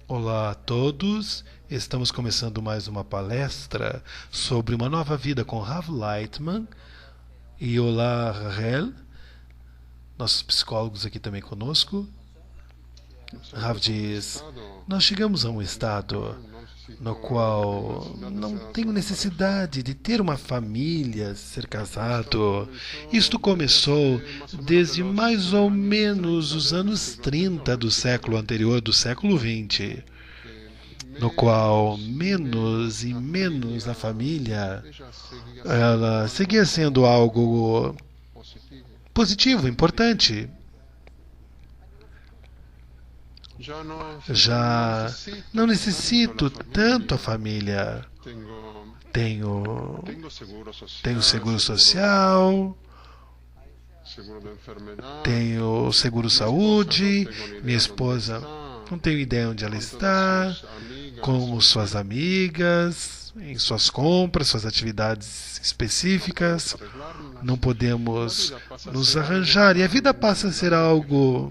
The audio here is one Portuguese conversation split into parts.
Olá a todos, estamos começando mais uma palestra sobre uma nova vida com Rav Lightman. E olá, Rahel, nossos psicólogos aqui também conosco. Rav diz: nós chegamos a um estado no qual não tenho necessidade de ter uma família, ser casado. Isto começou desde mais ou menos os anos 30 do século anterior, do século 20, no qual menos e menos a família ela seguia sendo algo positivo, importante. Já não necessito tanto a família. Tenho, tenho seguro social, tenho seguro saúde, minha esposa não tenho ideia onde ela está, como suas amigas, em suas compras, suas atividades específicas. Não podemos nos arranjar e a vida passa a ser algo.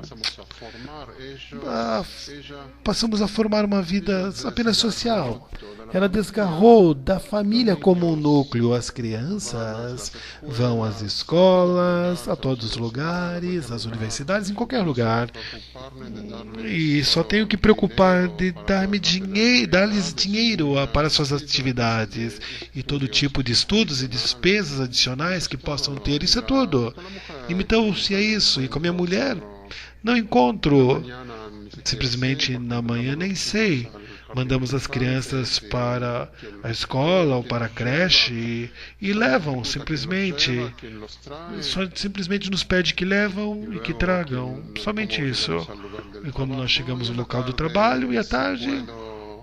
Passamos a formar uma vida apenas social. Ela desgarrou da família como um núcleo. As crianças vão às escolas, a todos os lugares, às universidades, em qualquer lugar. E só tenho que preocupar de dar-lhes dinheiro para suas atividades e todo tipo de estudos e despesas adicionais que possam ter. Isso é tudo. Limitam-se a isso. E com a minha mulher, não encontro. Simplesmente na manhã nem sei. Mandamos as crianças para a escola ou para a creche e levam simplesmente. Simplesmente nos pede que levam e que tragam. Somente isso. E quando nós chegamos no local do trabalho e à tarde,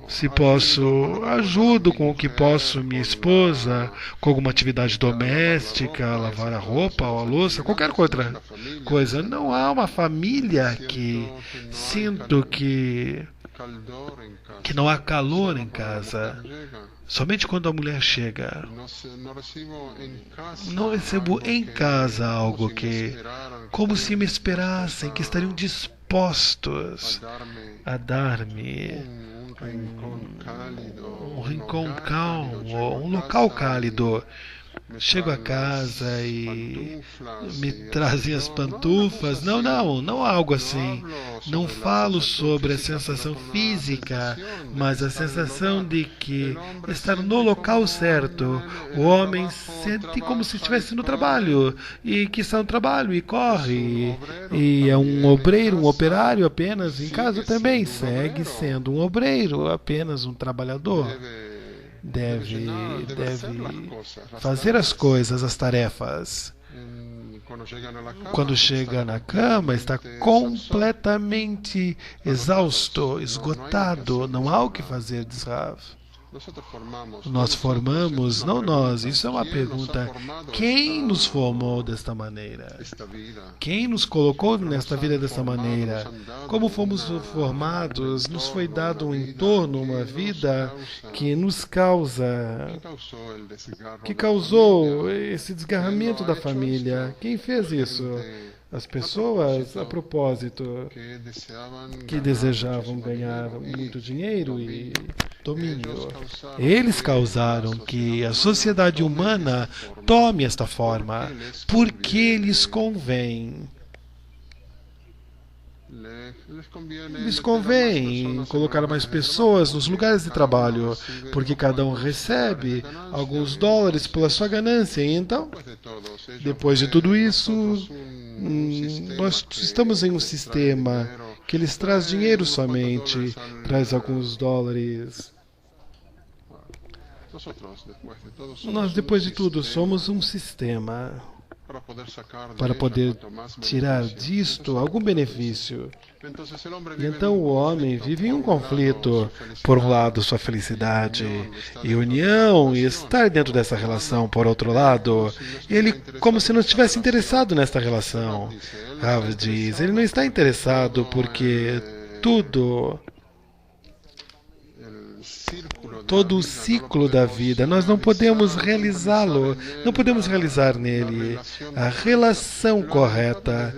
se posso, ajudo com o que posso minha esposa, com alguma atividade doméstica, lavar a roupa ou a louça, qualquer outra coisa. Não há uma família que sinto que não há calor em casa. Somente quando a mulher chega. Não recebo em casa algo que, como se me esperassem, que estariam dispostos a dar-me um rincão calmo, um local cálido. Chego a casa e me trazem as pantufas. Não algo assim. Não falo sobre a sensação física, mas a sensação de que estar no local certo. O homem sente como se estivesse no trabalho e que está no trabalho e corre. E é um obreiro, um operário apenas. Em casa também segue sendo um obreiro, apenas um trabalhador. Deve fazer as coisas, as tarefas. Quando chega na cama, está completamente exausto, esgotado. Não há o que fazer, diz Rav. Nós formamos, não nós, isso é uma pergunta. Quem nos formou desta maneira? Quem nos colocou nesta vida desta maneira? Como fomos formados? Nos foi dado um entorno, uma vida que nos que causou esse desgarramento da família. Quem fez isso? As pessoas, a propósito, que desejavam ganhar muito dinheiro e domínio. Eles causaram que a sociedade humana tome esta forma, porque lhes convém. Lhes convém colocar mais pessoas nos lugares de trabalho, porque cada um recebe alguns dólares pela sua ganância. E então, depois de tudo isso, nós estamos em um sistema que lhes traz dinheiro somente, traz alguns dólares. Nós, depois de tudo, somos um sistema para poder tirar disto algum benefício. E então o homem vive em um conflito. Por um lado, sua felicidade e união, e estar dentro dessa relação. Por outro lado, ele como se não estivesse interessado nesta relação. Rav diz, ele não está interessado porque tudo todo o ciclo da vida. Nós não podemos realizá-lo, não podemos realizar nele a relação correta.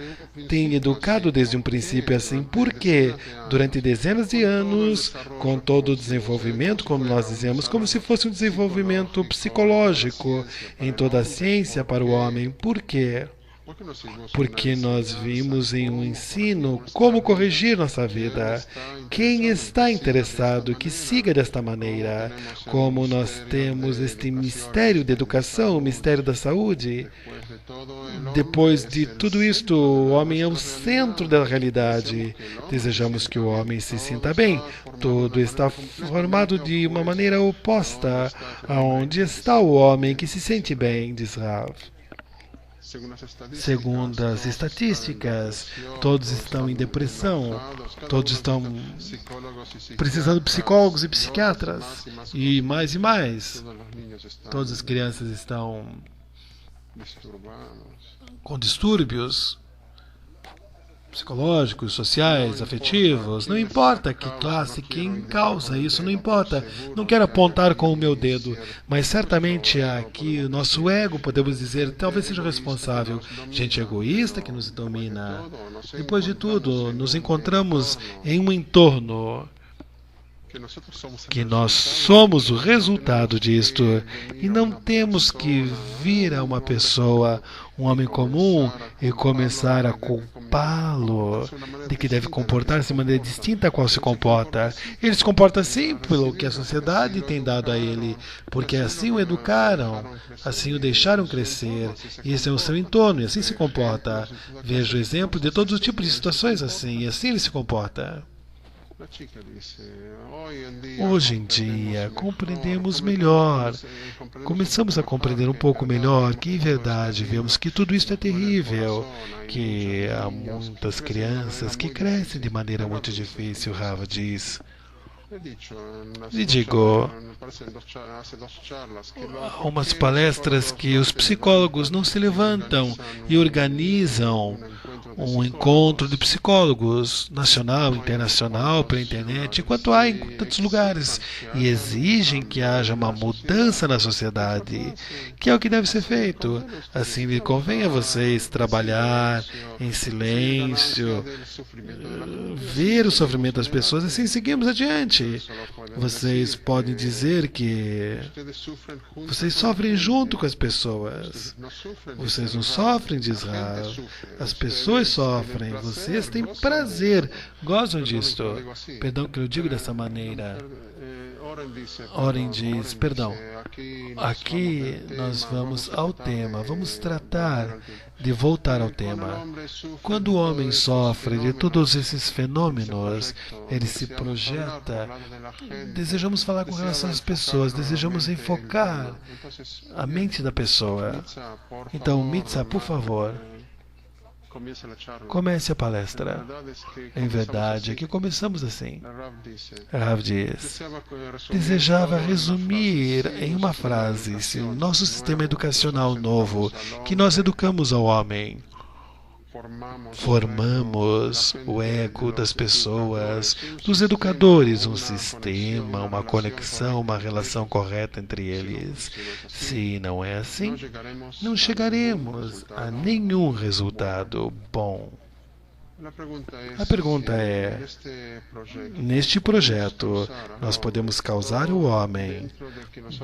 Tem educado desde um princípio assim, porque durante dezenas de anos, com todo o desenvolvimento, como nós dizemos, como se fosse um desenvolvimento psicológico em toda a ciência para o homem. Por quê? Porque nós vimos em um ensino como corrigir nossa vida. Quem está interessado que siga desta maneira, como nós temos este mistério da educação, o mistério da saúde, depois de tudo isto, o homem é o centro da realidade. Desejamos que o homem se sinta bem. Tudo está formado de uma maneira oposta. Aonde está o homem que se sente bem, diz Rav? Segundo as estatísticas, todos estão em depressão, todos estão precisando de psicólogos e psiquiatras, e mais e mais. Todas as crianças estão com distúrbios psicológicos, sociais, afetivos, não importa que classe, quem causa isso, não importa. Não quero apontar com o meu dedo, mas certamente aqui o nosso ego, podemos dizer, talvez seja responsável. Gente egoísta que nos domina. Depois de tudo, nos encontramos em um entorno que nós somos o resultado disto e não temos que vir a uma pessoa, um homem comum, e começar a culpá-lo de que deve comportar-se de maneira distinta a qual se comporta. Ele se comporta assim pelo que a sociedade tem dado a ele, porque assim o educaram, assim o deixaram crescer, e esse é o seu entorno, e assim se comporta. Vejo exemplo de todos os tipos de situações assim, e assim ele se comporta. Hoje em dia, compreendemos melhor, começamos a compreender um pouco melhor que, em verdade, vemos que tudo isso é terrível, que há muitas crianças que crescem de maneira muito difícil, Rava diz. E digo, há umas palestras que os psicólogos não se levantam e organizam um encontro de psicólogos nacional, internacional, pela internet, enquanto há em tantos lugares, e exigem que haja uma mudança na sociedade, que é o que deve ser feito. Assim lhe convém a vocês trabalhar em silêncio, ver o sofrimento das pessoas, assim seguimos adiante. Vocês podem dizer que vocês sofrem junto com as pessoas. Vocês não sofrem de Israel. As pessoas sofrem. Vocês têm prazer, gostam disto. Perdão que eu digo dessa maneira. Oren diz, perdão, aqui nós vamos ao tema, vamos tratar de voltar ao tema. Quando o homem sofre de todos esses fenômenos, ele se projeta, desejamos falar com relação às pessoas, desejamos enfocar a mente da pessoa. Então, Mitza, por favor, comece a palestra. Em verdade, aqui começamos assim. Rav diz, desejava resumir em uma frase se o nosso sistema educacional novo, que nós educamos ao homem, formamos o ego das pessoas, dos educadores, um sistema, uma conexão, uma relação correta entre eles. Se não é assim, não chegaremos a nenhum resultado bom. A pergunta é, neste projeto, nós podemos causar o homem,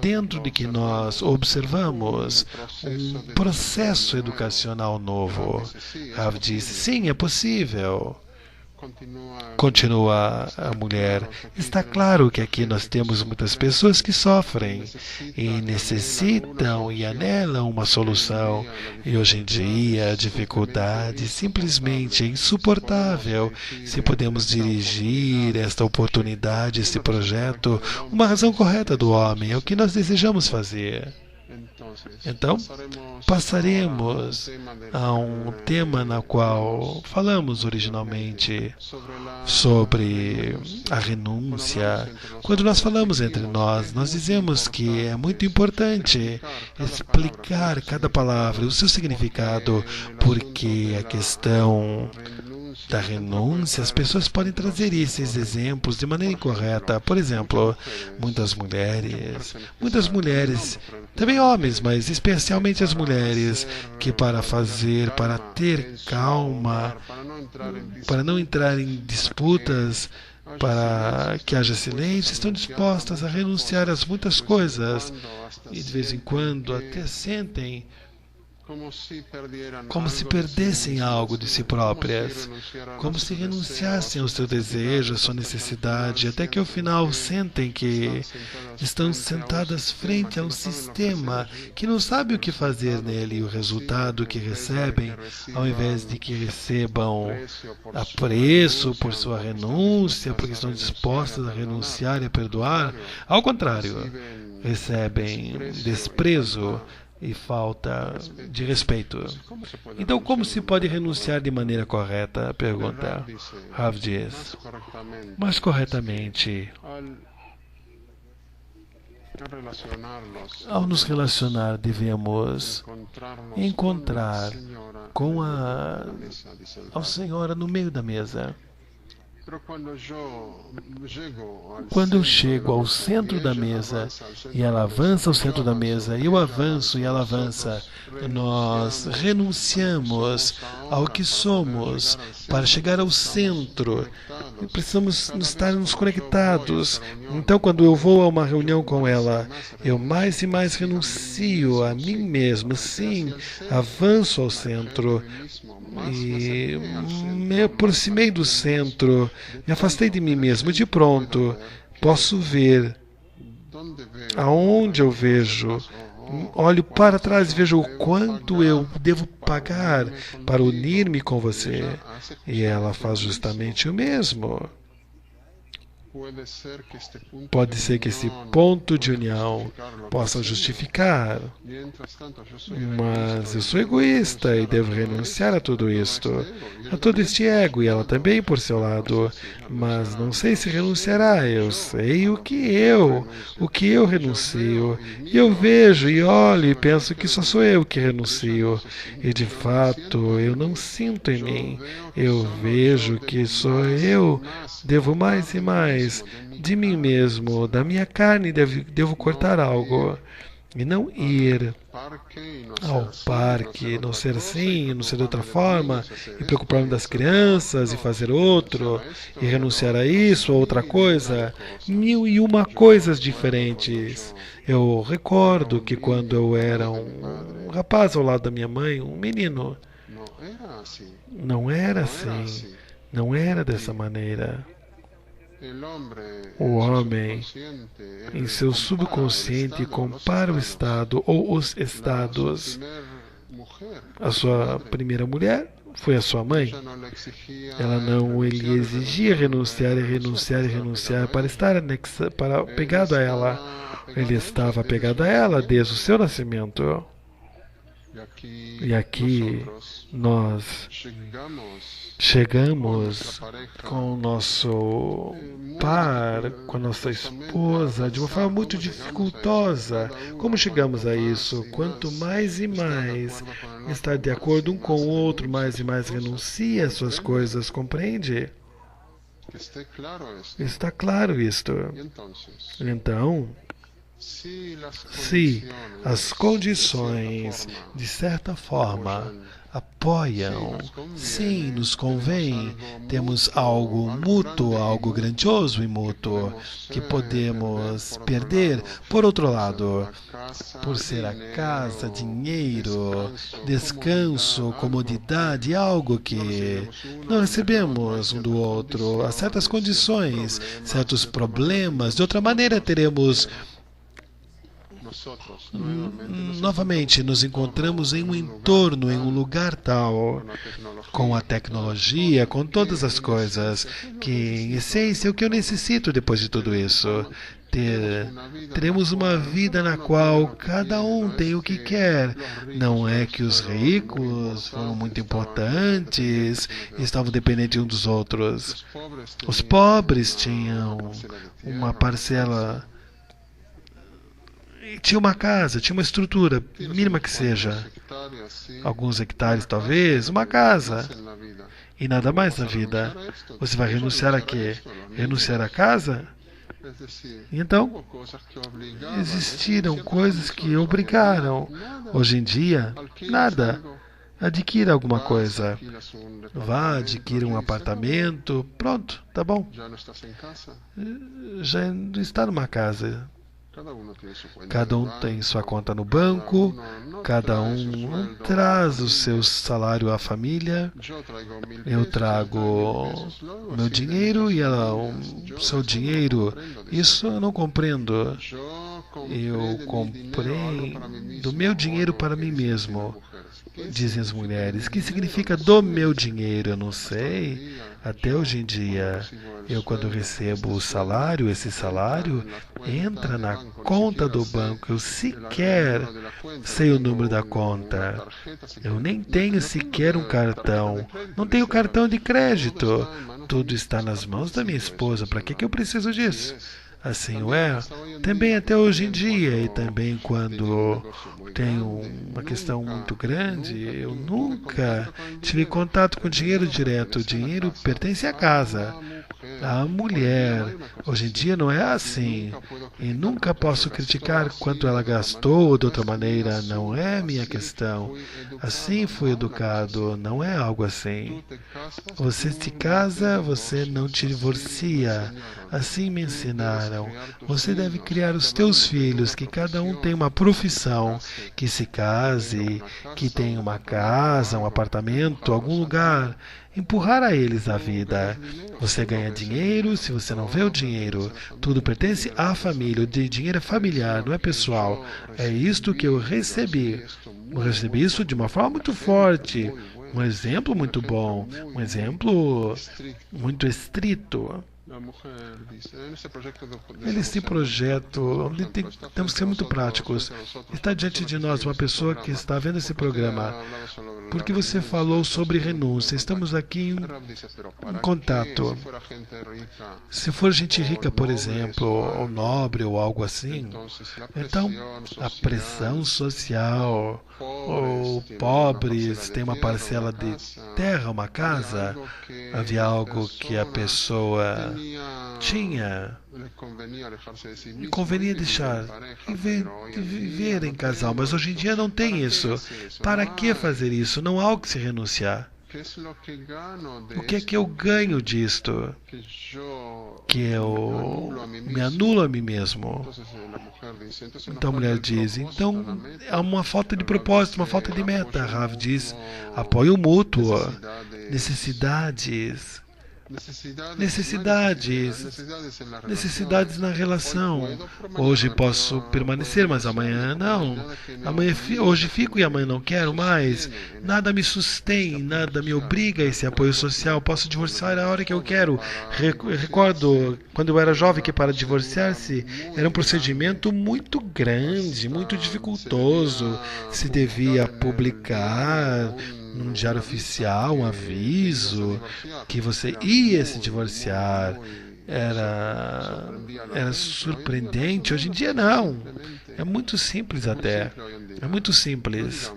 dentro de que nós observamos um processo educacional novo. Rav disse, sim, é possível. Continua a mulher. Está claro que aqui nós temos muitas pessoas que sofrem e necessitam e anelam uma solução. E hoje em dia a dificuldade simplesmente é insuportável. Se podemos dirigir esta oportunidade, este projeto, uma razão correta do homem, é o que nós desejamos fazer. Então, passaremos a um tema na qual falamos originalmente sobre a renúncia. Quando nós falamos entre nós, nós dizemos que é muito importante explicar cada palavra, o seu significado, porque a questão da renúncia, as pessoas podem trazer esses exemplos de maneira incorreta. Por exemplo, muitas mulheres, também homens, mas especialmente as mulheres, que para ter calma, para não entrar em disputas, para que haja silêncio, estão dispostas a renunciar a muitas coisas e de vez em quando até sentem como se perdessem algo de si próprias, como se renunciassem ao seu desejo, à sua necessidade, até que ao final sentem que estão sentadas frente a um sistema que não sabe o que fazer nele, e o resultado que recebem, ao invés de que recebam apreço por sua renúncia, porque estão dispostas a renunciar e a perdoar, ao contrário, recebem desprezo e falta de respeito. Então, como se pode renunciar de maneira correta? Pergunta Rav diz. Mais corretamente, ao nos relacionar, devemos encontrar com a Senhora no meio da mesa. Quando eu chego ao centro da mesa e ela avança ao centro da mesa, eu avanço e ela avança, nós renunciamos ao que somos para chegar ao centro. Precisamos estarmos conectados. Então, quando eu vou a uma reunião com ela, eu mais e mais renuncio a mim mesmo. Sim, avanço ao centro e me aproximei do centro, me afastei de mim mesmo. De pronto, posso ver aonde eu vejo. Olho para trás e vejo o quanto eu devo pagar para unir-me com você. E ela faz justamente o mesmo. Pode ser que esse ponto de união possa justificar, mas eu sou egoísta e devo renunciar a tudo isto, a todo este ego, e ela também por seu lado, mas não sei se renunciará. Eu sei o que eu renuncio, e eu vejo e olho e penso que só sou eu que renuncio, e de fato eu não sinto em mim. Eu vejo que só eu devo mais e mais de mim mesmo, da minha carne, devo cortar algo e não ir ao parque, não ser assim, não ser de outra forma, e preocupar-me das crianças e fazer outro, e renunciar a isso, a outra coisa, 1001 coisas diferentes. Eu recordo que quando eu era um rapaz ao lado da minha mãe, um menino, não era assim, não era dessa maneira. O homem, em seu subconsciente, compara o estado ou os estados. A sua primeira mulher foi a sua mãe. Ela não lhe exigia renunciar e renunciar e renunciar para estar pegado a ela. Ele estava apegado a ela desde o seu nascimento. E aqui nós chegamos com o nosso par, com a nossa esposa, de uma forma muito dificultosa. Como chegamos a isso? Quanto mais e mais está de acordo um com o outro, mais e mais renuncia às suas coisas, compreende? Está claro isto. Então, se as condições, de certa forma, apoiam, sim, nos convém, temos algo mútuo, algo grandioso e mútuo, que podemos perder. Por outro lado, por ser a casa, dinheiro, descanso, comodidade, algo que não recebemos um do outro, há certas condições, certos problemas, de outra maneira teremos. Novamente, nos encontramos em um entorno, em um lugar tal, com a tecnologia, com todas as coisas, que, em essência, é o que eu necessito depois de tudo isso. Teremos uma vida na qual cada um tem o que quer. Não é que os ricos foram muito importantes e estavam dependentes uns dos outros. Os pobres tinham uma parcela tinha uma casa, tinha uma estrutura, mínima que seja, alguns hectares talvez, uma casa, e nada mais na vida. Você vai renunciar a quê? Renunciar à casa? Então, existiram coisas que obrigaram. Hoje em dia, nada. Adquira alguma coisa. Vá, adquira um apartamento. Pronto, tá bom. Já está numa casa. Cada um tem sua conta no banco, cada um traz o seu salário à família. Eu trago meu dinheiro e ela o seu dinheiro. Isso eu não compreendo. Eu comprei do meu dinheiro para mim mesmo, dizem as mulheres. O que significa do meu dinheiro? Eu não sei. Até hoje em dia, eu quando recebo o salário, esse salário entra na conta do banco. Eu sequer sei o número da conta. Eu nem tenho sequer um cartão. Não tenho cartão de crédito. Tudo está nas mãos da minha esposa. Para que eu preciso disso? Assim o é, também até hoje em dia, e também quando tenho uma questão muito grande, eu nunca tive contato com dinheiro direto. O dinheiro pertence à casa, à mulher. Hoje em dia não é assim, e nunca posso criticar quanto ela gastou, ou de outra maneira, não é minha questão. Assim fui educado, não é algo assim. Você se casa, você não te divorcia. Assim me ensinaram. Você deve criar os teus filhos, que cada um tem uma profissão, que se case, que tenha uma casa, um apartamento, algum lugar. Empurrar a eles a vida. Você ganha dinheiro, se você não vê o dinheiro, tudo pertence à família. O dinheiro é familiar, não é pessoal. É isto que eu recebi. Eu recebi isso de uma forma muito forte. Um exemplo muito bom, um exemplo muito estrito. Nesse projeto, temos que ser muito práticos. Está diante de nós uma pessoa que está vendo esse programa, porque você falou sobre renúncia. Estamos aqui em contato. Se for gente rica, por exemplo, ou nobre, ou algo assim, então a pressão social, ou pobres têm uma parcela de terra, uma casa, havia algo que a pessoa tinha e convenia deixar e viver em casal, mas hoje em dia não tem isso. Para que fazer isso? Não há o que se renunciar. O que é que eu ganho disto? Que eu me anulo a mim mesmo. Então a mulher diz, então há uma falta de propósito, uma falta de meta. Rav diz, apoio mútuo, necessidades na relação. Hoje posso permanecer, mas amanhã não. Hoje fico e amanhã não quero mais. Nada me sustém, nada me obriga a esse apoio social. Posso divorciar a hora que eu quero. Recordo quando eu era jovem que para divorciar-se era um procedimento muito grande, muito dificultoso. Se devia publicar num diário oficial um aviso que você ia se divorciar. Era surpreendente. Hoje em dia não. É muito simples até. É muito simples.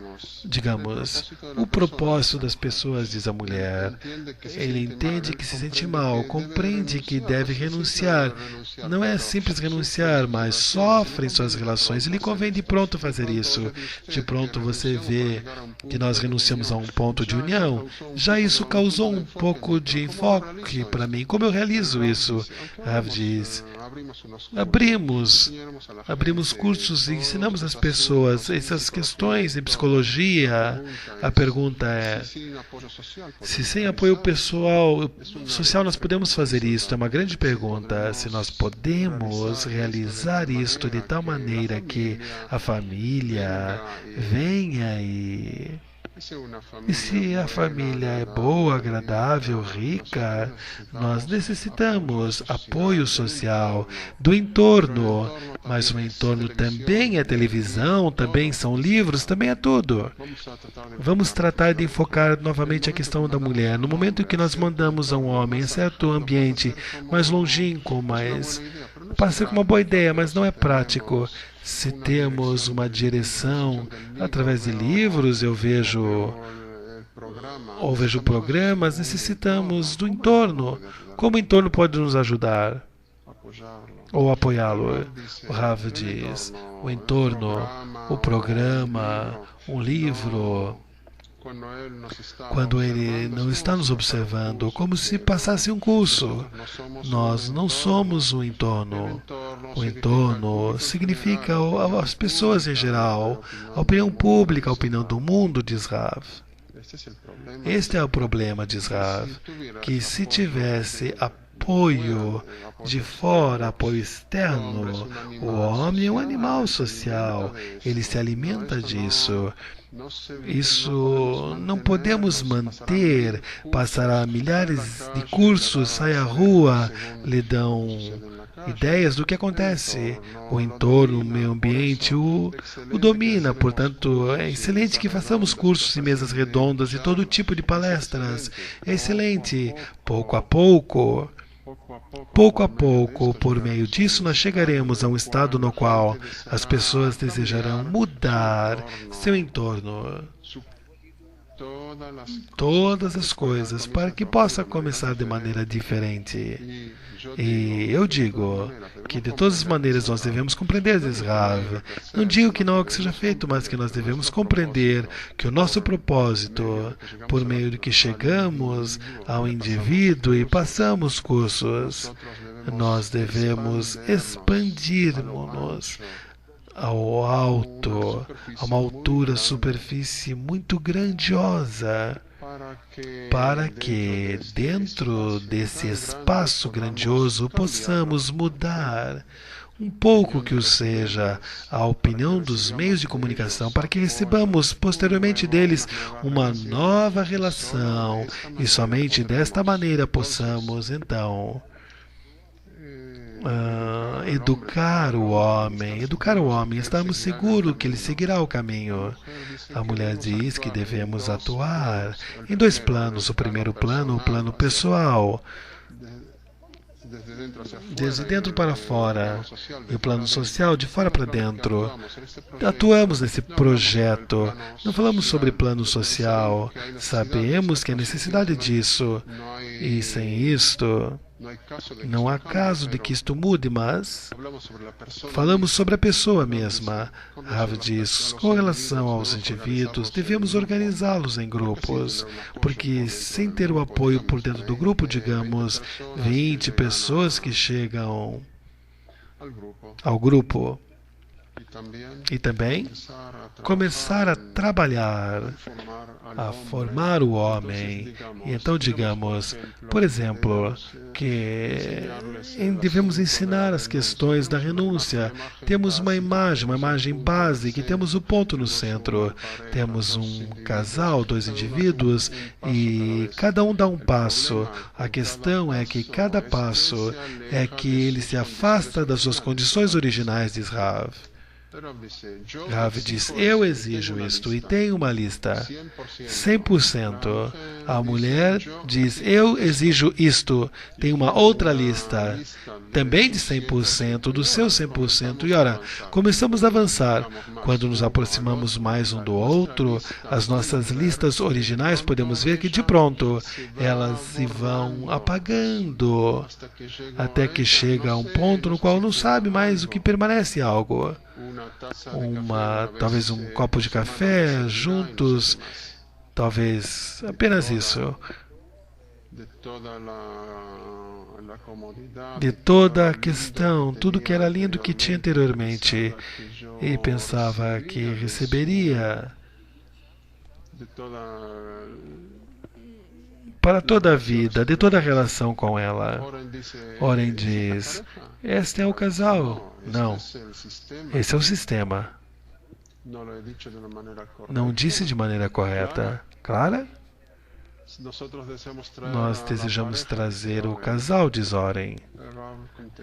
Digamos, o propósito das pessoas, diz a mulher. Ele entende que se sente mal, compreende que deve renunciar. Não é simples renunciar, mas sofre em suas relações. E lhe convém de pronto fazer isso. De pronto você vê que nós renunciamos a um ponto de união. Já isso causou um pouco de enfoque para mim. Como eu realizo isso? Rav diz, abrimos cursos e ensinamos as pessoas essas questões em psicologia. A pergunta é, se sem apoio pessoal, social nós podemos fazer isso? É uma grande pergunta. Se nós podemos realizar isto de tal maneira que a família venha E se a família é boa, agradável, rica, nós necessitamos apoio social do entorno. Mas o entorno também é televisão, também são livros, também é tudo. Vamos tratar de enfocar novamente a questão da mulher. No momento em que nós mandamos a um homem em certo ambiente mais longínquo, mais Parece uma boa ideia, mas não é prático. Se temos uma direção através de livros, eu vejo programas, necessitamos do entorno. Como o entorno pode nos ajudar? Ou apoiá-lo? O Rav diz, o entorno, o programa, um livro. Quando ele não está nos observando, como se passasse um curso. Nós não somos o entorno. O entorno significa as pessoas em geral, a opinião pública, a opinião do mundo, diz Rav. Este é o problema, diz Rav, que se tivesse apoio de fora, apoio externo, o homem é um animal social, ele se alimenta disso. Isso não podemos manter, passará milhares de cursos, sai à rua, lhe dão ideias do que acontece. O entorno, o meio ambiente o domina, portanto, é excelente que façamos cursos e mesas redondas e todo tipo de palestras. É excelente, pouco a pouco. Pouco a pouco, por meio disso, nós chegaremos a um estado no qual as pessoas desejarão mudar seu entorno, todas as coisas, para que possa começar de maneira diferente. E eu digo que de todas as maneiras nós devemos compreender, diz Rav. Não digo que não é o que seja feito, mas que nós devemos compreender que o nosso propósito, por meio do que chegamos ao indivíduo e passamos cursos, nós devemos expandir-nos ao alto, a uma altura, superfície muito grandiosa, para que dentro desse espaço grandioso possamos mudar um pouco que o seja a opinião dos meios de comunicação, para que recebamos posteriormente deles uma nova relação e somente desta maneira possamos então educar o homem, estamos seguros que ele seguirá o caminho. A mulher diz que devemos atuar em dois planos. O primeiro plano, o plano pessoal, desde dentro para fora, e o plano social, de fora para dentro. Atuamos nesse projeto. Não falamos sobre plano social. Sabemos que há necessidade disso. E sem isto, não há caso de que isto mude, mas falamos sobre a pessoa mesma. Rav diz, com relação aos indivíduos, devemos organizá-los em grupos, porque sem ter o apoio por dentro do grupo, digamos, 20 pessoas que chegam ao grupo, e também começar a trabalhar, a formar o homem. E então, digamos, por exemplo, que devemos ensinar as questões da renúncia. Temos uma imagem base, que temos o ponto no centro. Temos um casal, dois indivíduos, e cada um dá um passo. A questão é que cada passo é que ele se afasta das suas condições originais, diz Rav. Rav diz, eu exijo isto, e tem uma lista, 100%. A mulher diz, eu exijo isto, tem uma outra lista, também de 100%, do seu 100%. E ora, começamos a avançar. Quando nos aproximamos mais um do outro, as nossas listas originais, podemos ver que de pronto, elas se vão apagando, até que chega a um ponto no qual não sabe mais o que permanece algo. Talvez um copo de café juntos, talvez apenas isso. De toda a questão, tudo que era lindo que tinha anteriormente, e pensava que receberia para toda a vida, de toda a relação com ela. Oren diz, este é o casal. Não, esse é o sistema. Não disse de maneira correta. Clara? Nós desejamos trazer o casal, diz Oren.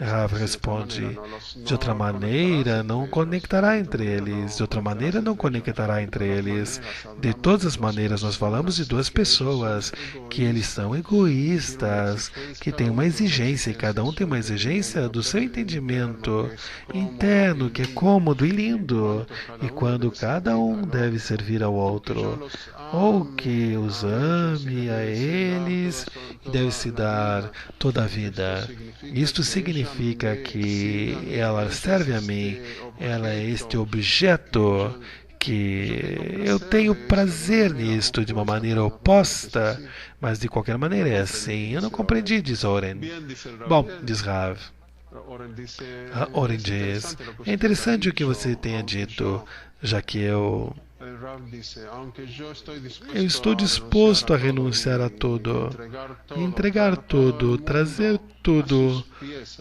Rav responde, de outra maneira não conectará entre eles, de outra maneira não conectará entre eles. De todas as maneiras, nós falamos de duas pessoas, que eles são egoístas, que têm uma exigência, e cada um tem uma exigência do seu entendimento interno, que é cômodo e lindo, e quando cada um deve servir ao outro, ou que os ame a eles, e deve se dar toda a vida. Isto significa que ela serve a mim, ela é este objeto que eu tenho prazer nisto de uma maneira oposta, mas de qualquer maneira é assim. Eu não compreendi, diz Oren. Bom, diz Rav. Oren diz, é interessante o que você tenha dito, já que eu estou disposto a renunciar a tudo, entregar tudo, trazer tudo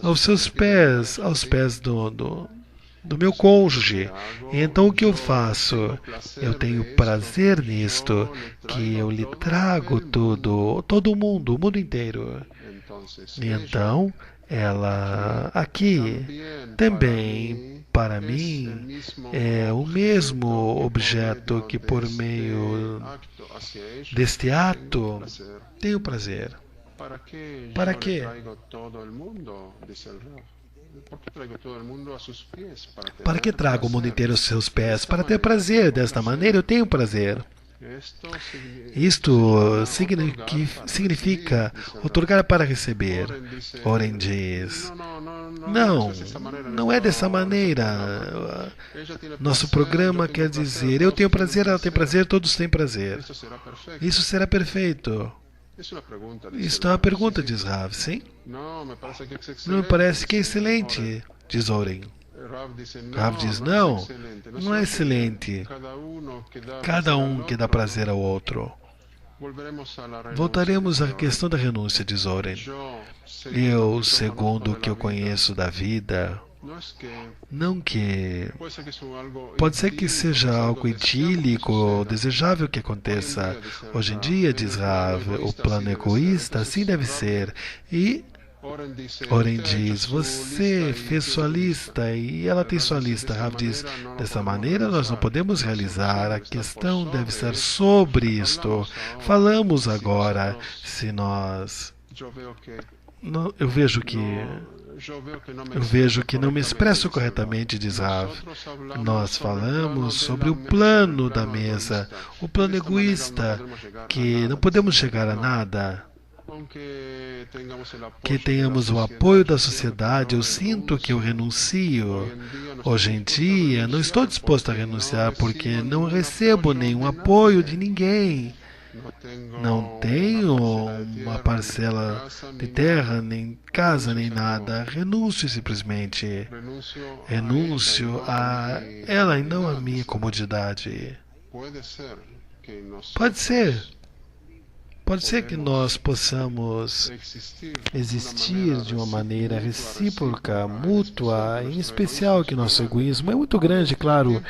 aos seus pés, aos pés do meu cônjuge. Então o que eu faço? Eu tenho prazer nisto, que eu lhe trago tudo, todo o mundo inteiro. E então, ela aqui também, para mim, é o mesmo objeto que por meio deste ato tenho prazer. Para quê? Para que trago o mundo inteiro aos seus pés? Para ter prazer. Desta maneira eu tenho prazer. Isto significa otorgar para receber. Oren diz, não é dessa maneira. Nosso programa quer dizer, eu tenho prazer, ela tem prazer, todos têm prazer. Isso será perfeito. Isto é uma pergunta, diz Rav, sim? Não, me parece que é excelente, diz Oren. Rav diz, não é excelente. Cada um que dá prazer ao outro. Voltaremos à questão da renúncia, diz Oren. Eu, segundo o que eu conheço da vida, não que... Pode ser que seja algo idílico ou desejável que aconteça. Hoje em dia, diz Rav, o plano egoísta, assim deve ser. E Oren diz, você fez sua lista e ela tem sua lista. Rav diz, dessa maneira nós não podemos realizar. A questão deve ser sobre isto. Falamos agora, se nós... Eu vejo que não me expresso corretamente, diz Rav. Nós falamos sobre o plano da mesa, o plano egoísta, que não podemos chegar a nada. Que tenhamos o apoio da sociedade, eu sinto que eu renuncio. Hoje em dia, não estou disposto a renunciar porque não recebo nenhum apoio de ninguém. Não tenho uma parcela de terra, nem casa, nem nada. Renuncio simplesmente. Renuncio a ela e não a minha comodidade. Pode ser. Pode ser que nós possamos existir de uma maneira recíproca, mútua, em especial que nosso egoísmo é muito grande, claro.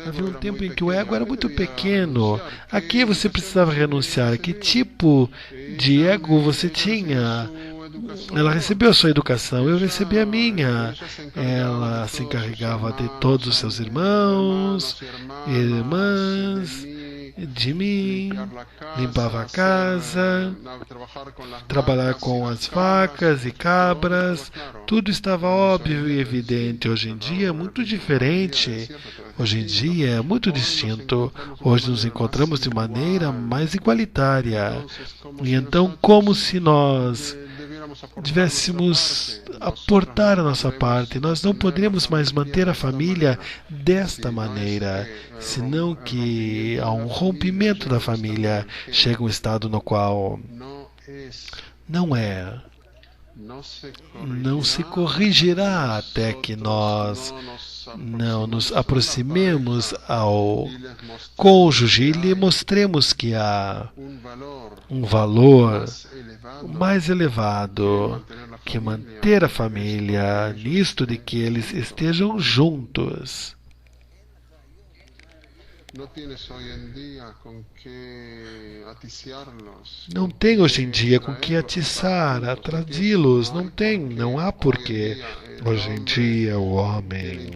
Havia um tempo em que o ego era muito pequeno. A que você precisava renunciar? Que tipo de ego você tinha? Ela recebeu a sua educação, eu recebi a minha. Ela se encarregava de todos os seus irmãos, irmãs, de mim, limpava a casa, trabalhar com as vacas e cabras, tudo estava óbvio e evidente. Hoje em dia é muito diferente, hoje em dia é muito distinto. Hoje nos encontramos de maneira mais igualitária. E então, como se nós tivéssemos aportar a nossa parte, nós não poderíamos mais manter a família desta maneira, senão que há um rompimento da família, chega um estado no qual não se corrigirá até que nós não nos aproximemos ao cônjuge e lhe mostremos que há um valor mais elevado que manter a família, nisto de que eles estejam juntos. Não tem hoje em dia com que atiçar, atraí-los, não tem, não há porquê. Hoje em dia o homem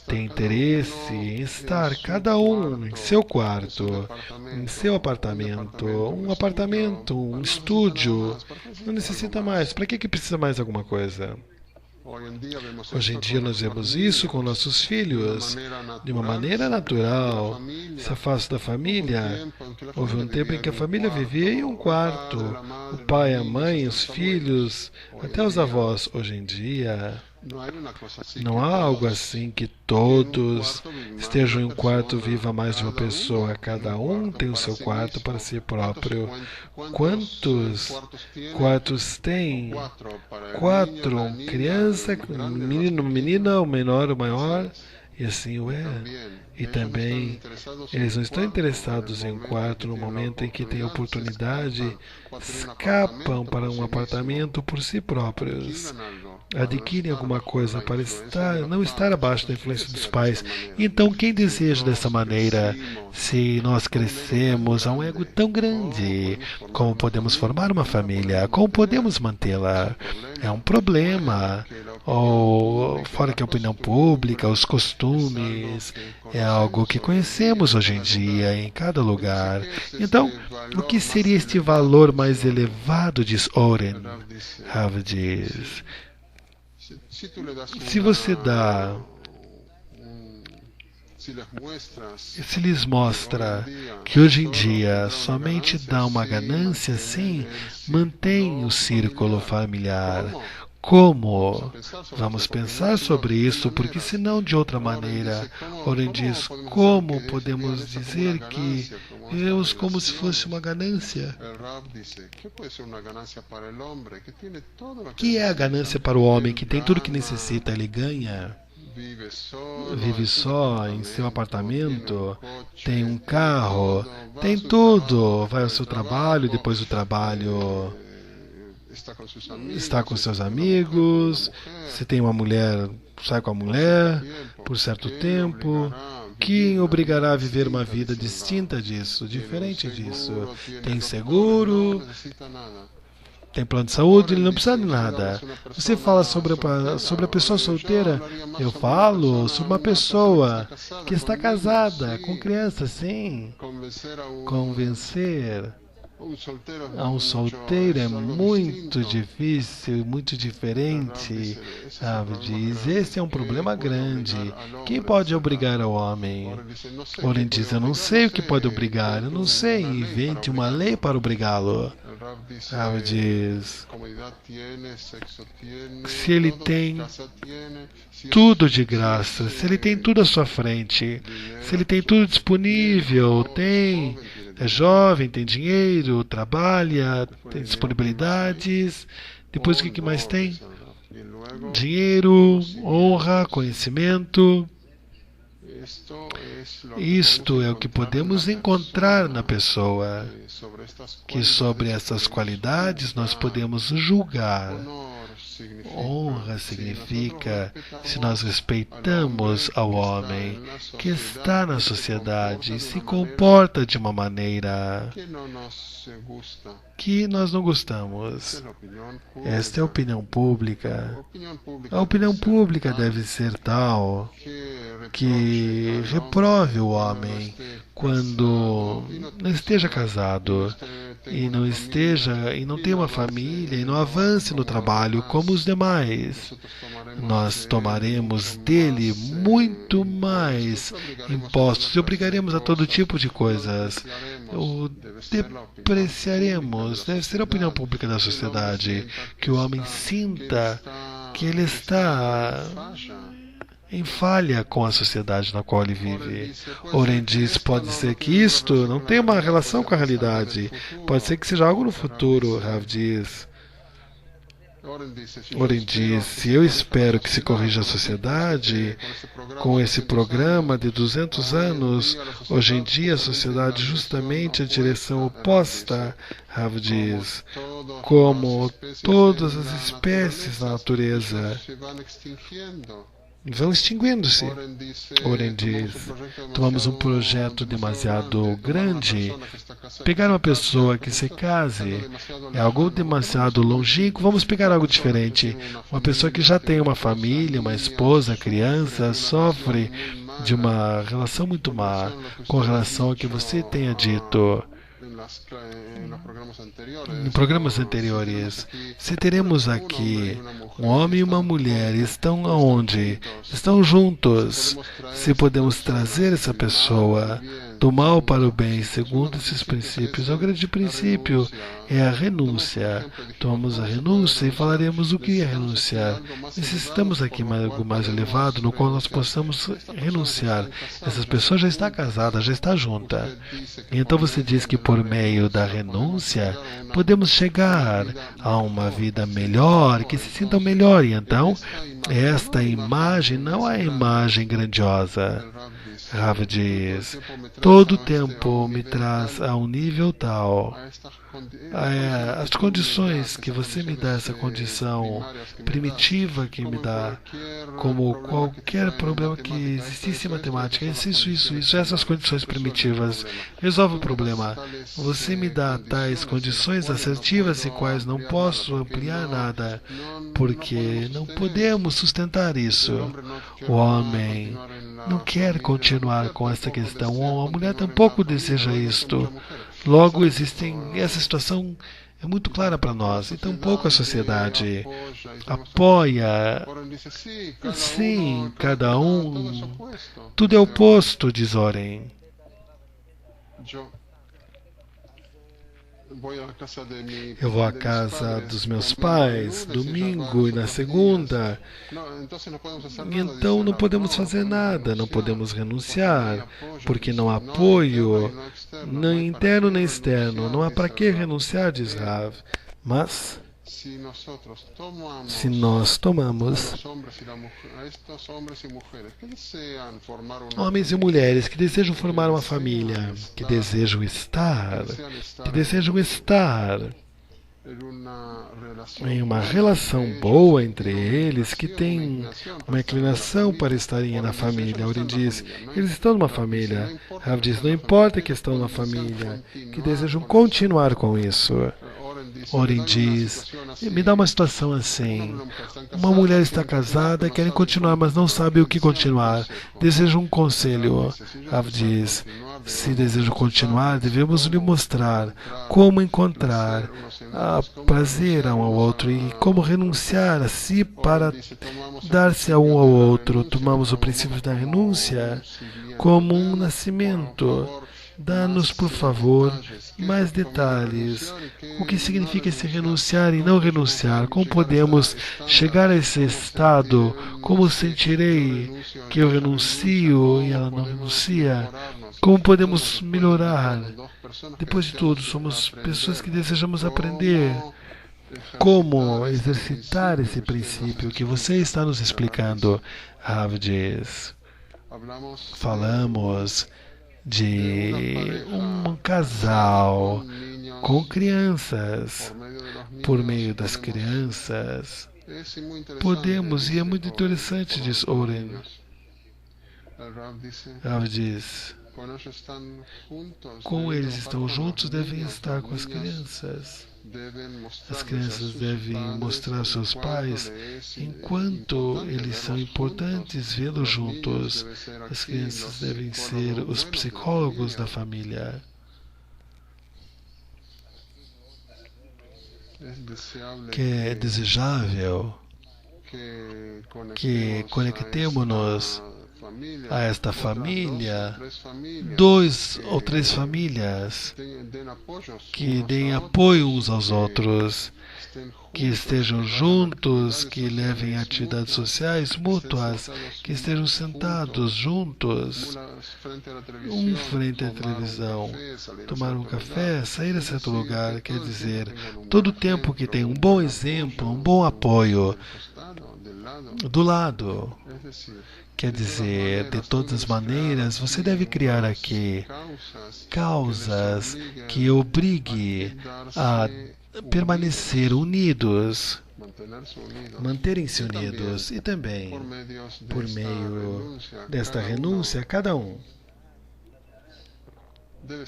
tem interesse em estar cada um em seu quarto, em seu apartamento, um estúdio. Não necessita mais. Para que precisa mais alguma coisa? Hoje em dia nós vemos isso com nossos filhos, de uma maneira natural, se afasta da família. Houve um tempo em que a família vivia em um quarto, o pai, a mãe, os filhos, até os avós. Hoje em dia não há algo assim que todos estejam em um quarto, viva mais de uma pessoa. Cada um tem o seu quarto para si próprio. Quantos quartos tem? 4. Criança, menino, menina, o menor, o maior. E assim o é. E também, eles não estão interessados em um quarto no momento em que têm oportunidade, escapam para um apartamento por si próprios. Adquirem alguma coisa para não estar abaixo da influência dos pais. Então, quem deseja dessa maneira, se nós crescemos a um ego tão grande, como podemos formar uma família? Como podemos mantê-la? É um problema. Ou, fora que a opinião pública, os costumes, é algo que conhecemos hoje em dia, em cada lugar. Então, o que seria este valor mais elevado, diz Oren? Rav diz, se você dá, se lhes mostra que hoje em dia somente dá uma ganância, sim, mantém o círculo familiar. Como? Vamos pensar sobre isso, porque senão de outra maneira, Oren diz, como podemos dizer que vivemos como se fosse uma ganância? Que é a ganância para o homem que tem tudo que necessita, ele ganha? Vive só em seu apartamento, tem um carro, tem tudo, vai ao seu trabalho, depois do trabalho está com seus amigos, se tem uma mulher, sai com a mulher por certo tempo. Quem obrigará a viver uma vida distinta disso, diferente disso? Tem seguro, tem plano de saúde, ele não precisa de nada. Você fala sobre a pessoa solteira, eu falo sobre uma pessoa que está casada, com criança, sim. Convencer a um solteiro é muito difícil, muito diferente. Diz, esse é um problema grande. Quem pode obrigar ao homem? Oren diz, eu não sei o que pode obrigar, eu não sei, invente uma lei para obrigá-lo. Rav diz, se ele tem tudo de graça, se ele tem tudo à sua frente, se ele tem tudo disponível, é jovem, tem dinheiro, trabalha, tem disponibilidades, depois o que mais tem? Dinheiro, honra, conhecimento. Isto é o que podemos encontrar na pessoa, que sobre essas qualidades nós podemos julgar. Honra significa se nós respeitamos ao homem que está na sociedade e se comporta de uma maneira que nós não gostamos. Esta é a opinião pública. A opinião pública deve ser tal que reprove o homem quando não esteja casado e não tenha uma família e não avance no trabalho como os demais. Nós tomaremos dele muito mais impostos e obrigaremos a todo tipo de coisas. O depreciaremos. Deve ser a opinião pública da sociedade que o homem sinta que ele está em falha com a sociedade na qual ele vive. Oren diz, pode ser que isto não tenha uma relação com a realidade. Pode ser que seja algo no futuro, Rav diz. Oren diz, eu espero que se corrija a sociedade com esse programa de 200 anos. Hoje em dia a sociedade justamente a direção oposta, Rav diz, como todas as espécies na natureza vão extinguindo-se. Oren diz, tomamos um projeto demasiado grande. Pegar uma pessoa que se case é algo demasiado longínquo. Vamos pegar algo diferente. Uma pessoa que já tem uma família, uma esposa, criança, sofre de uma relação muito má com relação ao que você tenha dito em programas anteriores. Se teremos aqui um homem e uma mulher, estão aonde? Estão juntos. Se podemos trazer essa pessoa do mal para o bem, segundo esses princípios, o grande princípio é a renúncia. Tomamos a renúncia e falaremos o que é renunciar. Necessitamos aqui algo mais elevado no qual nós possamos renunciar. Essa pessoa já está casada, já está junta. E então você diz que por meio da renúncia podemos chegar a uma vida melhor, que se sintam melhor. E então, esta imagem não é a imagem grandiosa. Rav diz, todo o tempo me traz a um nível tal. As condições que você me dá, essa condição primitiva que me dá, como qualquer problema que existisse em matemática, isso, essas condições primitivas, resolve o problema. Você me dá tais condições assertivas em quais não posso ampliar nada, porque não podemos sustentar isso. O homem não quer continuar com esta questão, a mulher tampouco deseja isto. Logo, essa situação é muito clara para nós, e tampouco a sociedade apoia. Sim, cada um. Tudo é oposto, diz Oren. Eu vou à casa dos meus pais, domingo e na segunda. Então não podemos fazer nada, não podemos renunciar, porque não há apoio, nem interno nem externo. Não há para que renunciar, diz Rav. Mas, se nós tomamos homens e mulheres que desejam formar uma família, que desejam estar em uma relação boa entre eles, que tem uma inclinação para estarem na família. Oren diz, eles estão numa família. Rav diz, não importa que estão na família, que desejam continuar com isso. Oren diz, me dá uma situação assim. Uma mulher está casada, quer continuar, mas não sabe o que continuar. Deseja um conselho. Rav diz, se deseja continuar, devemos lhe mostrar como encontrar prazer a um ao outro e como renunciar a si para dar-se a um ao outro. Tomamos o princípio da renúncia como um nascimento. Dá-nos, por favor, mais detalhes. O que significa esse renunciar e não renunciar? Como podemos chegar a esse estado? Como sentirei que eu renuncio e ela não renuncia? Como podemos melhorar? Depois de tudo, somos pessoas que desejamos aprender como exercitar esse princípio que você está nos explicando, Rav diz. Falamos de um casal com crianças. Por meio das crianças, podemos, e é muito interessante, diz Oren. Rav diz, como eles estão juntos, devem estar com as crianças. As crianças devem mostrar aos seus pais enquanto eles são importantes vê-los juntos. As crianças devem ser os psicólogos da família. Que é desejável que conectemos-nos a esta família, 2 ou 3 famílias que deem apoio uns aos outros, que estejam juntos, que levem atividades sociais mútuas, que estejam sentados juntos, um frente à televisão, tomar um café, sair a certo lugar, quer dizer, todo o tempo que tem um bom exemplo, um bom apoio do lado. Quer dizer, de todas as maneiras, você deve criar aqui causas que obrigue a permanecer unidos. manterem-se unidos e também, por meio desta renúncia, cada um deve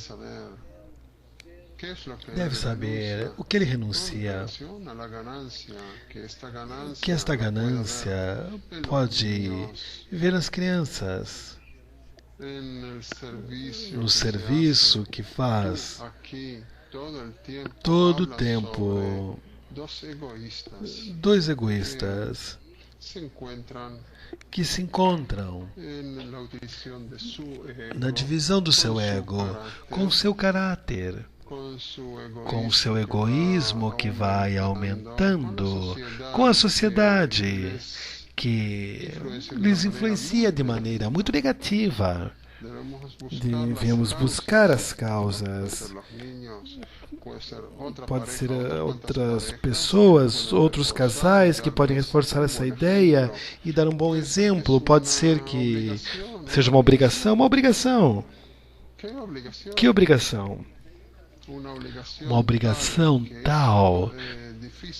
saber o que ele renuncia, que esta ganância pode viver nas crianças, no serviço que faz todo o tempo. Dois egoístas que se encontram na divisão do seu ego, com o seu caráter, com o seu egoísmo que vai aumentando, com a sociedade que lhes influencia de maneira muito negativa. Devemos buscar as causas. Pode ser outras pessoas, outros casais que podem reforçar essa ideia e dar um bom exemplo. Pode ser que seja uma obrigação. Uma obrigação. Que obrigação? Uma obrigação tal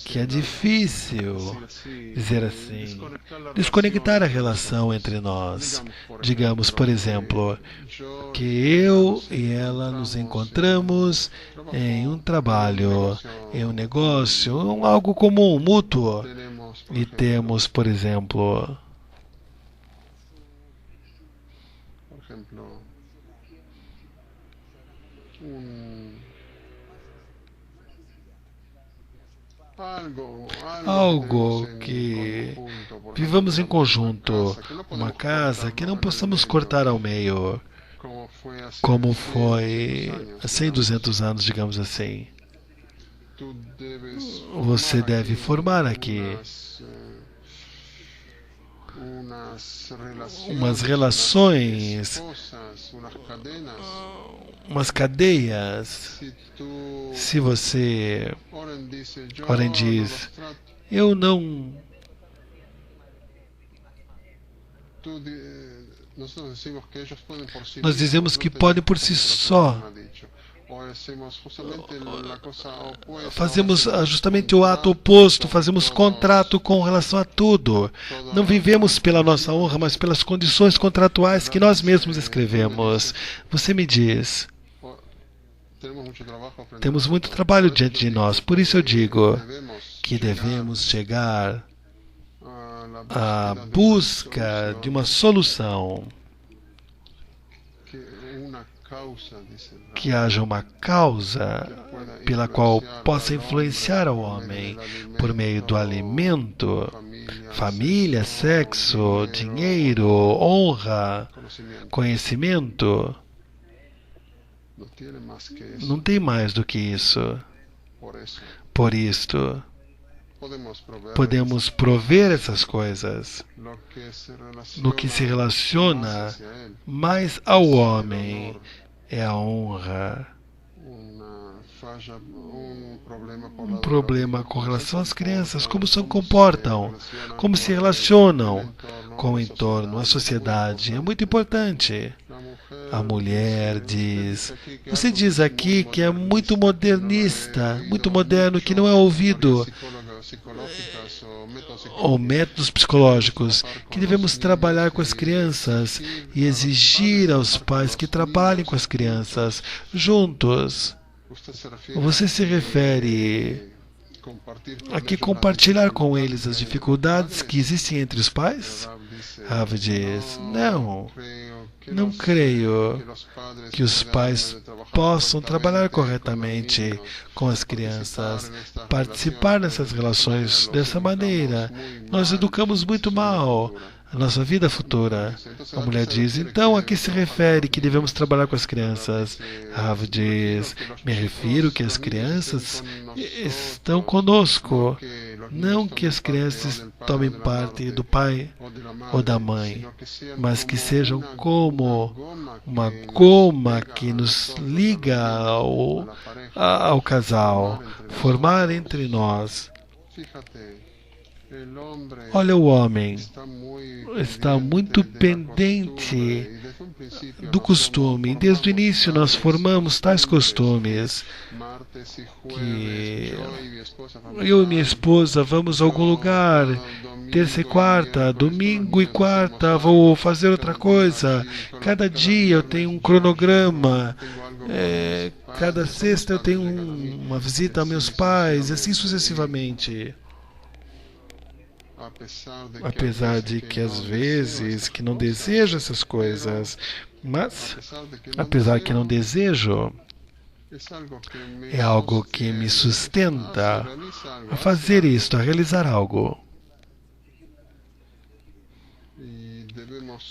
que é difícil dizer assim, desconectar a relação entre nós. Digamos, por exemplo, que eu e ela nos encontramos em um trabalho, em um negócio, algo comum, mútuo, e temos, por exemplo, algo que vivamos em conjunto, uma casa que não possamos cortar ao meio, como foi há 100, 200 anos, digamos assim. Você deve formar aqui umas relações, umas cadeias. Se você, ora diz, eu não... Nós dizemos que podem por si só. Fazemos justamente o ato oposto, fazemos contrato com relação a tudo. Não vivemos pela nossa honra, mas pelas condições contratuais que nós mesmos escrevemos. Você me diz, temos muito trabalho diante de nós, por isso eu digo que devemos chegar à busca de uma solução, que haja uma causa pela qual possa influenciar o homem por meio do alimento, família, sexo, dinheiro, honra, conhecimento. Não tem mais do que isso. Por isto, podemos prover essas coisas no que se relaciona mais ao homem. É a honra. Um problema com relação às crianças, como se comportam, como se relacionam com o entorno, a sociedade. É muito importante. A mulher diz, você diz aqui que é muito modernista, muito moderno, que não é ouvido, ou métodos psicológicos, que devemos trabalhar com as crianças e exigir aos pais que trabalhem com as crianças juntos. Você se refere a que compartilhar com eles as dificuldades que existem entre os pais? Rav diz, não creio que os pais possam trabalhar corretamente com as crianças, participar dessas relações dessa maneira. Nós educamos muito mal a nossa vida futura. A mulher diz, então a que se refere que devemos trabalhar com as crianças? Rav diz, me refiro que as crianças estão conosco, não que as crianças tomem parte do pai ou da mãe, mas que sejam como uma goma que nos liga ao casal, formar entre nós. Olha, o homem está muito pendente do costume. Desde o início nós formamos tais costumes. que eu e minha esposa vamos a algum lugar, terça e quarta, domingo e quarta vou fazer outra coisa. Cada dia eu tenho um cronograma. Cada sexta eu tenho uma visita aos meus pais, e assim sucessivamente. Apesar de que às vezes que não desejo essas coisas, mas apesar que não desejo, é algo que me sustenta a fazer isto, a realizar algo.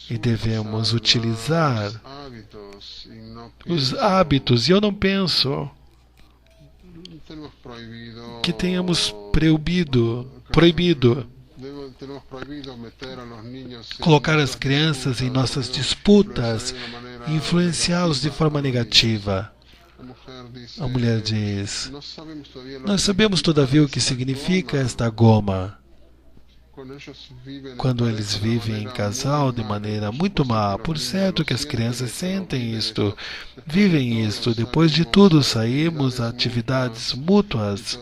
E devemos utilizar os hábitos, e eu não penso que tenhamos proibido colocar as crianças em nossas disputas e influenciá-los de forma negativa. A mulher diz: nós sabemos todavia o que significa esta goma. Quando eles vivem em casal de maneira muito má, por certo que as crianças sentem isto, vivem isto. Depois de tudo, saímos a atividades mútuas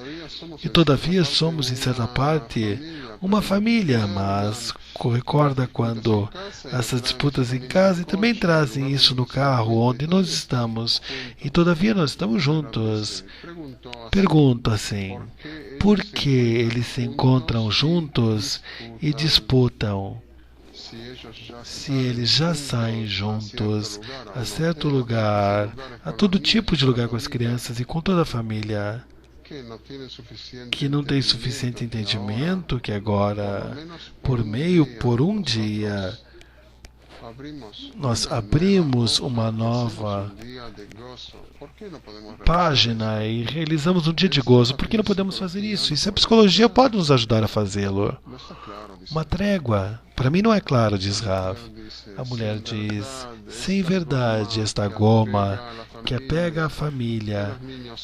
e todavia somos, em certa parte, uma família, mas recorda quando essas disputas em casa e também trazem isso no carro onde nós estamos e todavia nós estamos juntos. Pergunto assim, por que eles se encontram juntos e disputam? Se eles já saem juntos a certo lugar, a todo tipo de lugar com as crianças e com toda a família, que não tem suficiente entendimento, que agora, por um dia, nós abrimos uma nova página e realizamos um dia de gozo. Por que não podemos fazer isso? E se a psicologia pode nos ajudar a fazê-lo? Uma trégua. Para mim não é claro, diz Rav. A mulher diz: sem verdade, esta goma que apega a família,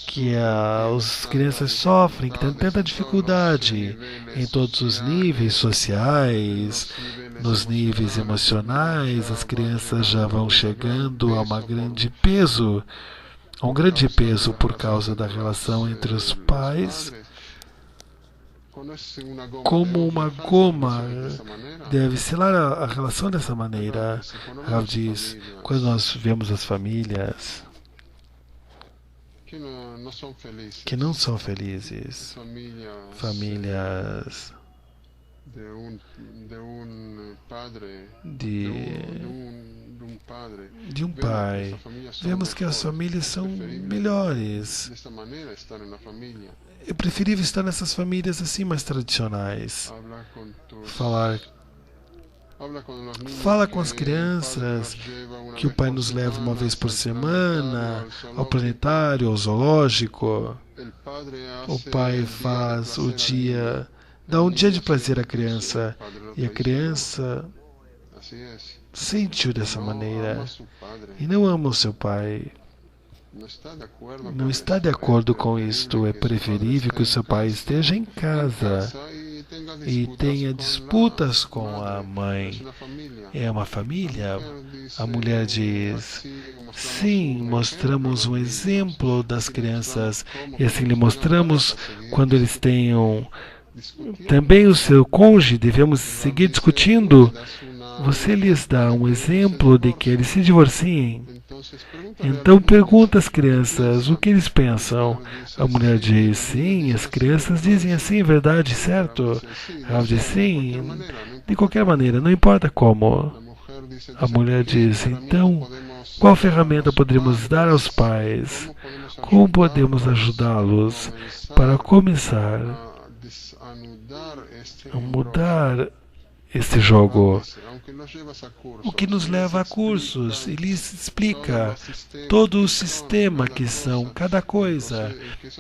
que as crianças sofrem, que tem tanta dificuldade em todos os níveis sociais, nos níveis emocionais, as crianças já vão chegando a um grande peso por causa da relação entre os pais. Como uma goma deve selar a relação dessa maneira. Rav diz, quando nós vemos as famílias que não são felizes, famílias de um pai, vemos que as famílias são melhores. É preferível estar nessas famílias assim mais tradicionais. Fala com as crianças que o pai nos leva uma vez por semana ao planetário, ao zoológico. O pai faz o dia, dá um dia de prazer à criança, e a criança sente-o dessa maneira e não ama o seu pai. Não está de acordo com isto. É preferível que o seu pai esteja em casa e tenha disputas com a mãe. É uma família? A mulher diz: sim, mostramos um exemplo das crianças e assim lhe mostramos quando eles tenham também o seu cônjuge, devemos seguir discutindo. Você lhes dá um exemplo de que eles se divorciem. Então pergunta às crianças o que eles pensam. A mulher diz: sim, as crianças dizem assim, é verdade, certo? Rav diz: sim, de qualquer maneira, não importa como. A mulher diz: então, qual ferramenta poderíamos dar aos pais? Como podemos ajudá-los para começar a mudar este jogo? O que nos leva a cursos, ele explica todo o sistema que são cada coisa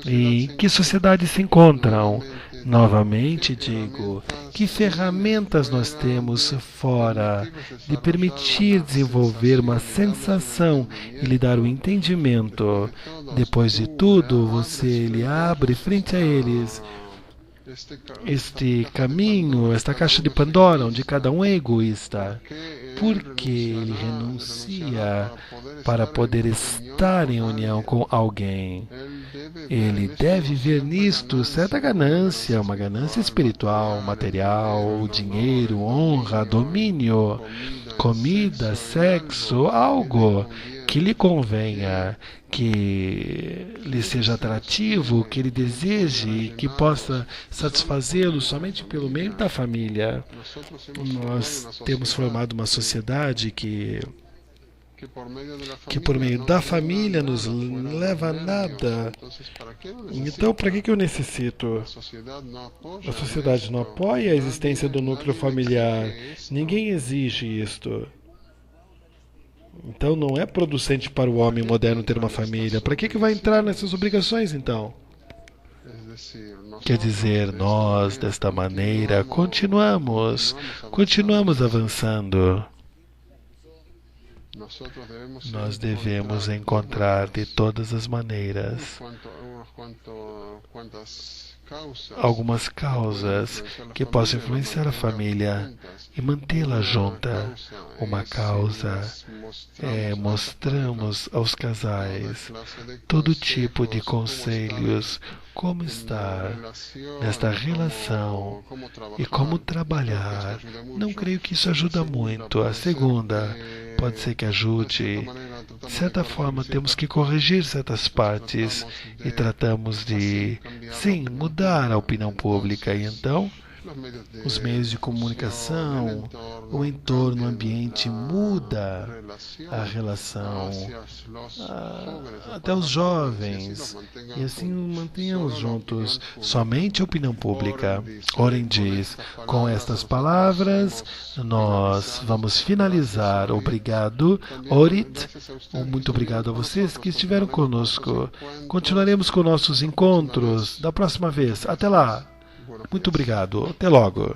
e em que sociedade se encontram. Novamente digo, que ferramentas nós temos fora de permitir desenvolver uma sensação e lhe dar o entendimento. Depois de tudo, você lhe abre frente a eles este caminho, esta caixa de Pandora, onde cada um é egoísta, porque ele renuncia para poder estar em união com alguém. Ele deve ver nisto certa ganância, uma ganância espiritual, material, dinheiro, honra, domínio, comida, sexo, algo que lhe convenha, que lhe seja atrativo, que ele deseje, que possa satisfazê-lo somente pelo meio da família. Nós temos formado uma sociedade que por meio da família nos leva a nada. Então, para que eu necessito? A sociedade não apoia a existência do núcleo familiar. Ninguém exige isto. Então, não é producente para o homem moderno ter uma família. Para que vai entrar nessas obrigações, então? Quer dizer, nós, desta maneira, continuamos avançando. Nós devemos encontrar de todas as maneiras algumas causas que possam influenciar a família e mantê-la junta. Uma causa mostramos aos casais todo tipo de conselhos, como estar nesta relação e como trabalhar. Não creio que isso ajuda muito. A segunda, pode ser que ajude. De certa forma, temos que corrigir certas partes e tratamos de, sim, mudar a opinião pública. E então, os meios de comunicação, o entorno, o ambiente muda a relação até os jovens. E assim mantenhamos juntos somente a opinião pública. Oren diz, com estas palavras, nós vamos finalizar. Obrigado, Orit. Muito obrigado a vocês que estiveram conosco. Continuaremos com nossos encontros da próxima vez. Até lá. Muito obrigado. Até logo.